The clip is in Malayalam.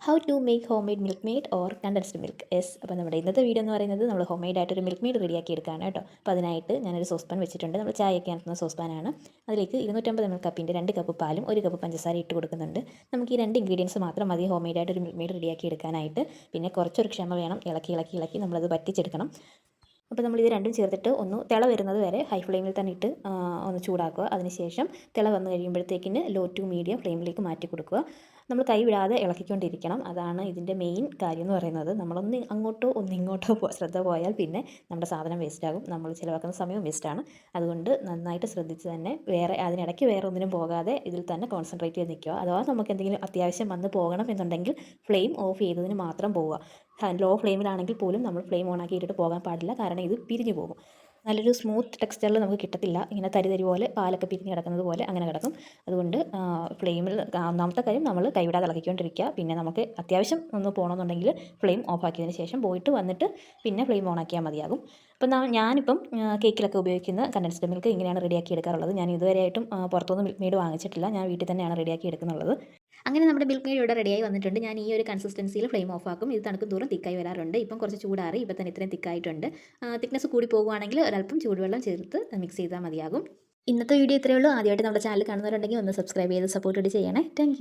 How to make homemade Milkmaid or condensed milk. അപ്പോൾ നമ്മുടെ ഇന്നത്തെ വീഡിയോ എന്ന് പറയുന്നത് നമ്മൾ ഹോം മെയ്ഡ് ആയിട്ടൊരു മിൽക്ക് മെയ്ഡ് റെഡിയാക്കി എടുക്കുകയാണ് കേട്ടോ. അപ്പോൾ അതിനായിട്ട് ഞാനൊരു സോസ്പാൻ വെച്ചിട്ടുണ്ട്. നമ്മൾ ചായയൊക്കെ ആക്കുന്ന സോസ്പാനാണ്. അതിലേക്ക് 250 ml കപ്പിൻ്റെ 2 കപ്പ് പാലും 1 കപ്പ് പഞ്ചസാര ഇട്ട് കൊടുക്കുന്നുണ്ട്. നമുക്ക് ഈ 2 ഇൻഗ്രീഡിയൻസ് മാത്രം മതി ഹോം മെയ്ഡ് ആയിട്ടൊരു മിൽക്ക് മെയ്ഡ് റെഡിയാക്കി എടുക്കാനായിട്ട്. പിന്നെ കുറച്ചൊരു ക്ഷമ വേണം. ഇളക്കി നമ്മളത് വറ്റിച്ചെടുക്കണം. അപ്പോൾ നമ്മളിത് രണ്ടും ചേർത്തിട്ട് ഒന്ന് തിള വരുന്നത് വരെ ഹൈ ഫ്ലെയിമിൽ തന്നെ ഇട്ട് ഒന്ന് ചൂടാക്കുക. അതിനുശേഷം തിള വന്നു കഴിയുമ്പോഴത്തേക്കിന് ലോ ടു മീഡിയം ഫ്ലെയിമിലേക്ക് മാറ്റി കൊടുക്കുക. നമ്മൾ കൈ വിടാതെ ഇളക്കിക്കൊണ്ടിരിക്കണം. അതാണ് ഇതിൻ്റെ മെയിൻ കാര്യം എന്ന് പറയുന്നത്. നമ്മളൊന്ന് അങ്ങോട്ടോ ഒന്ന് ഇങ്ങോട്ടോ ശ്രദ്ധ പോയാൽ പിന്നെ നമ്മുടെ സാധനം വേസ്റ്റാകും. നമ്മൾ ചിലവാക്കുന്ന സമയവും വേസ്റ്റാണ്. അതുകൊണ്ട് നന്നായിട്ട് ശ്രദ്ധിച്ച് തന്നെ അതിനിടയ്ക്ക് വേറെ ഒന്നിനും പോകാതെ ഇതിൽ തന്നെ കോൺസെൻട്രേറ്റ് ചെയ്ത് നിൽക്കുക. അഥവാ നമുക്ക് എന്തെങ്കിലും അത്യാവശ്യം വന്ന് പോകണം എന്നുണ്ടെങ്കിൽ ഫ്ലെയിം ഓഫ് ചെയ്തതിന് മാത്രം പോവുക. ലോ ഫ്ലെയിമിലാണെങ്കിൽ പോലും നമ്മൾ ഫ്ലെയിം ഓൺ ആക്കി ഇട്ടിട്ട് പോകാൻ പാടില്ല. കാരണം ഇത് പിരിഞ്ഞു പോകും. നല്ലൊരു സ്മൂത്ത് ടെക്സ്ചറിൽ നമുക്ക് കിട്ടത്തില്ല. ഇങ്ങനെ തരി പോലെ പാലൊക്കെ പിരിഞ്ഞ് കിടക്കുന്നത് പോലെ അങ്ങനെ കിടക്കും. അതുകൊണ്ട് ഫ്ലെയിമിൽ ഒന്നാമത്തെ കാര്യം നമ്മൾ കൈവിടാതെ ഇളക്കിക്കൊണ്ടിരിക്കുക. പിന്നെ നമുക്ക് അത്യാവശ്യം ഒന്ന് പോകണമെന്നുണ്ടെങ്കിൽ ഫ്ലെയിം ഓഫ് ആക്കിയതിന് ശേഷം പോയിട്ട് വന്നിട്ട് പിന്നെ ഫ്ലെയിം ഓൺ ആക്കിയാൽ മതിയാകും. അപ്പം ഞാനിപ്പം കേക്കിലൊക്കെ ഉപയോഗിക്കുന്ന കണ്ടൻസ്ഡ് മിൽക്ക് ഇങ്ങനെയാണ് റെഡിയാക്കി എടുക്കാറുള്ളത്. ഞാൻ ഇതുവരെയായിട്ടും പുറത്തുനിന്ന് മിൽക്ക് മെയ്ഡ് വാങ്ങിച്ചിട്ടില്ല. ഞാൻ വീട്ടിൽ തന്നെയാണ് റെഡിയാക്കി എടുക്കുന്നുള്ളത്. അങ്ങനെ നമ്മുടെ മിൽക്ക് മെയ്ഡ് ഇവിടെ റെഡിയായി വന്നിട്ടുണ്ട്. ഞാൻ ഈ ഒരു കൺസിസ്റ്റൻസിയിൽ ഫ്ലെയിം ഓഫ് ആക്കും. ഇത് തണുക്കും തോറും തിക്കായി വരാറുണ്ട്. ഇപ്പം കുറച്ച് ചൂടാറി. ഇപ്പം തന്നെ ഇത്രയും തിക്കായിട്ടുണ്ട്. തിക്നെസ് കൂടി പോകുകയാണെങ്കിൽ ഒരല്പം ചൂടുവെള്ളം ചേർത്ത് മിക്സ് ചെയ്താൽ മതിയാകും. ഇന്നത്തെ വീഡിയോ ഇത്രയേ ഉള്ളൂ. ആദ്യമായിട്ട് നമ്മുടെ ചാനൽ കാണുന്നവരുണ്ടെങ്കിൽ ഒന്ന് സബ്സ്ക്രൈബ് ചെയ്ത് സപ്പോർട്ട് ചെയ്യണേ. താങ്ക്